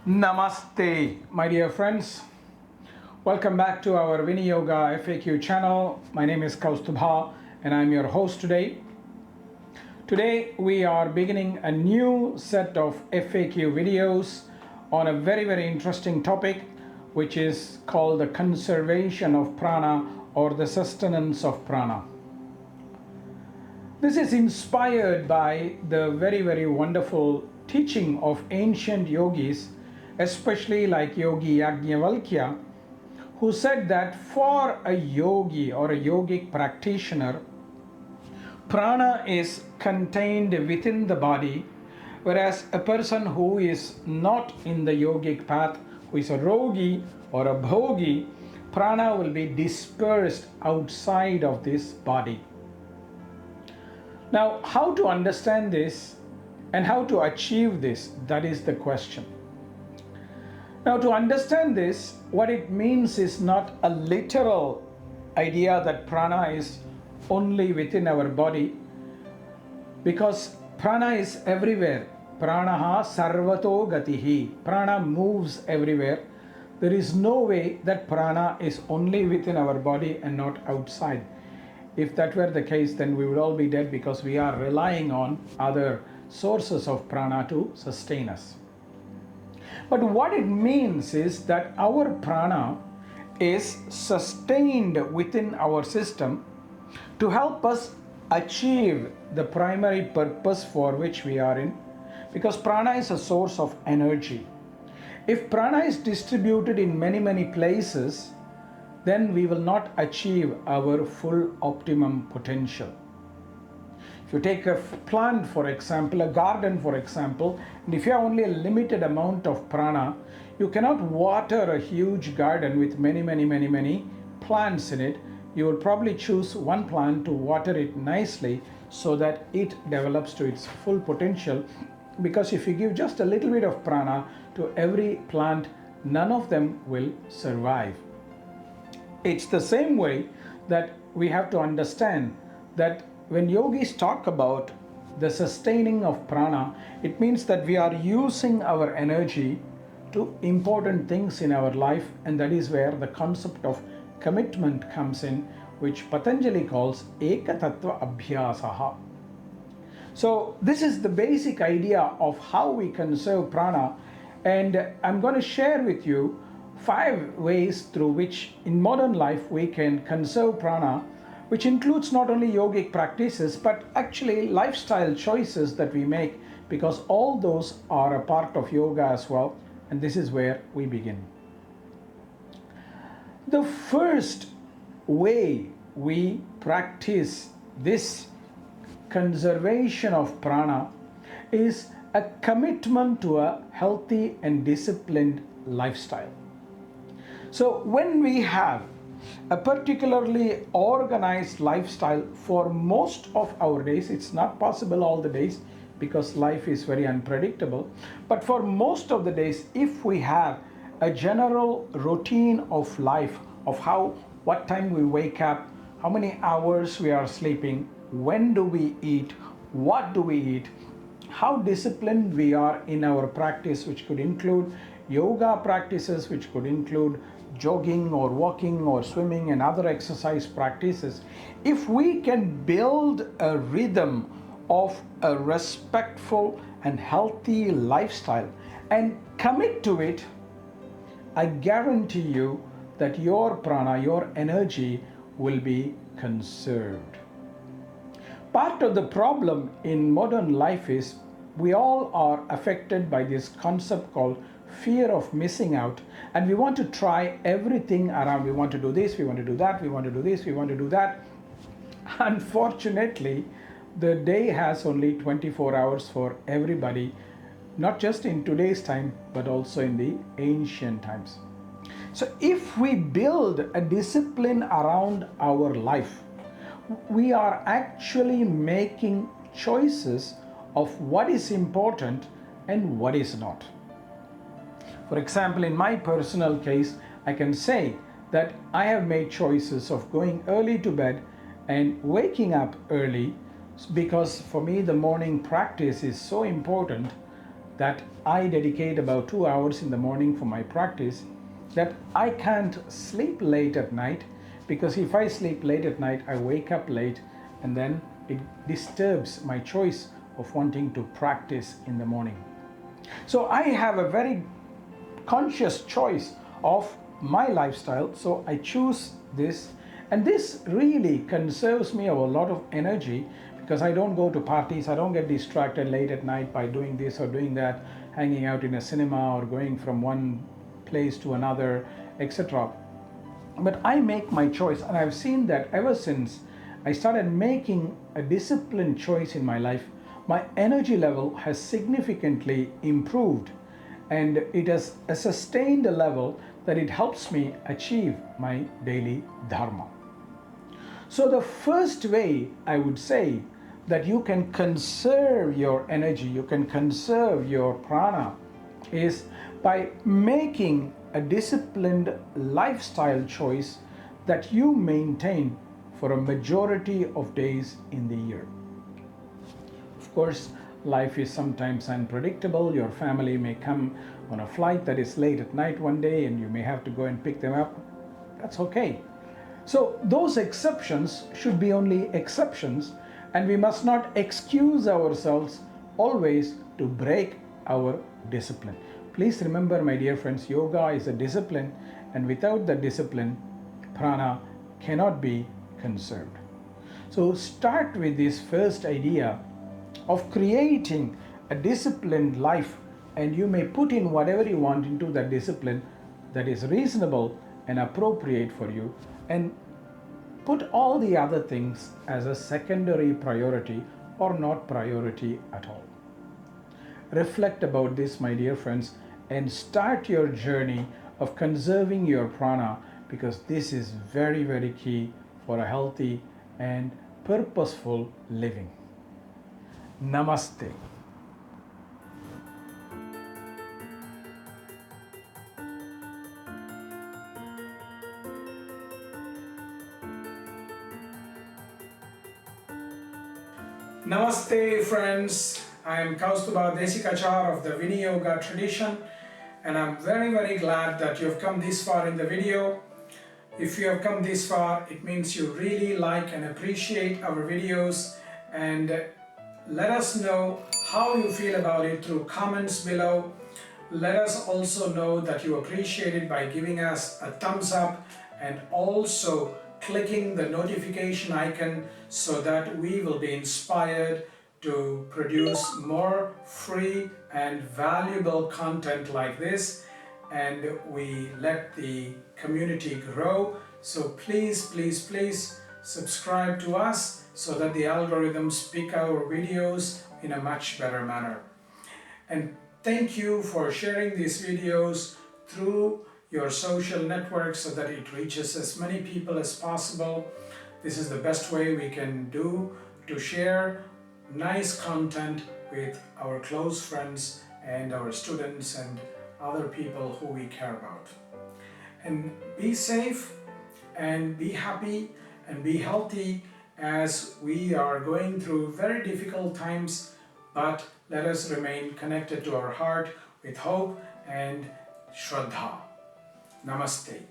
Namaste, my dear friends. Welcome back to our Viniyoga FAQ channel. My name is Kausthub and I'm your host today. Today we are beginning a new set of FAQ videos on a very interesting topic, which is called the conservation of prana or the sustenance of prana. This is inspired by the very wonderful teaching of ancient yogis, especially like Yogi-Yājñavalkya, who said that for a yogi or a yogic practitioner, prana is contained within the body, whereas a person who is not in the yogic path, who is a rogi or a bhogi, prana will be dispersed outside of this body. Now, how to understand this and how to achieve this, that is the question. Now, to understand this, what it means is not a literal idea that prana is only within our body, because prana is everywhere. Pranaha sarvato gatihi. Prana moves everywhere. There is no way that prana is only within our body and not outside. If that were the case, then we would all be dead, because we are relying on other sources of prana to sustain us. But what it means is that our prana is sustained within our system to help us achieve the primary purpose for which we are in, because prana is a source of energy. If prana is distributed in many places, then we will not achieve our full optimum potential. If you take a plant, for example, a garden, for example, and if you have only a limited amount of prana, you cannot water a huge garden with many plants in it. You will probably choose one plant to water it nicely so that it develops to its full potential, because if you give just a little bit of prana to every plant, none of them will survive. It's the same way that we have to understand that when yogis talk about the sustaining of prana, it means that we are using our energy to important things in our life, and that is where the concept of commitment comes in, which Patanjali calls ekatattva abhyasaha. So this is the basic idea of how we conserve prana, and I'm going to share with you 5 ways through which in modern life we can conserve prana, which includes not only yogic practices but actually lifestyle choices that we make, because all those are a part of yoga as well, and this is where we begin. The first way we practice this conservation of prana is a commitment to a healthy and disciplined lifestyle. So when we have a particularly organized lifestyle for most of our days, it's not possible all the days because life is very unpredictable, but for most of the days, if we have a general routine of life of what time we wake up, how many hours we are sleeping, when do we eat, what do we eat, how disciplined we are in our practice, which could include yoga practices, which could include jogging or walking or swimming and other exercise practices. If we can build a rhythm of a respectful and healthy lifestyle and commit to it, I guarantee you that your prana, your energy will be conserved. Part of the problem in modern life is we all are affected by this concept called fear of missing out, and we want to try everything around. We want to do this, we want to do that, we want to do this, we want to do that. Unfortunately, the day has only 24 hours for everybody, not just in today's time but also in the ancient times. So if we build a discipline around our life, we are actually making choices of what is important and what is not. For example, in my personal case, I can say that I have made choices of going early to bed and waking up early, because for me the morning practice is so important that I dedicate about 2 hours in the morning for my practice, that I can't sleep late at night, because if I sleep late at night, I wake up late, and then it disturbs my choice of wanting to practice in the morning. So I have a very conscious choice of my lifestyle, so I choose this, and this really conserves me a lot of energy, because I don't go to parties, I don't get distracted late at night by doing this or doing that, hanging out in a cinema or going from one place to another, etc. But I make my choice, and I've seen that ever since I started making a disciplined choice in my life, my energy level has significantly improved, and it has a sustained level that it helps me achieve my daily dharma. So the first way I would say that you can conserve your energy, you can conserve your prana, is by making a disciplined lifestyle choice that you maintain for a majority of days in the year. Of course, life is sometimes unpredictable. Your family may come on a flight that is late at night one day, and you may have to go and pick them up. That's okay. So those exceptions should be only exceptions, and we must not excuse ourselves always to break our discipline. Please remember, my dear friends, yoga is a discipline, and without the discipline, prana cannot be conserved. So start with this first idea of creating a disciplined life, and you may put in whatever you want into that discipline that is reasonable and appropriate for you, and put all the other things as a secondary priority or not priority at all. Reflect about this, my dear friends, and start your journey of conserving your prana, because this is very, very key for a healthy and purposeful living. Namaste. Namaste, friends. I am Kausthub Desikachar of the Viniyoga tradition, and I'm very, very glad that you've come this far in the video. If you have come this far, it means you really like and appreciate our videos, and let us know how you feel about it through comments below. Let us also know that you appreciate it by giving us a thumbs up, and also clicking the notification icon so that we will be inspired to produce more free and valuable content like this, and we let the community grow. So please, please, please subscribe to us so that the algorithms pick our videos in a much better manner. And thank you for sharing these videos through your social networks so that it reaches as many people as possible. This is the best way we can do to share nice content with our close friends and our students and other people who we care about. And be safe and be happy and be healthy as we are going through very difficult times, but let us remain connected to our heart with hope and Shraddha. Namaste.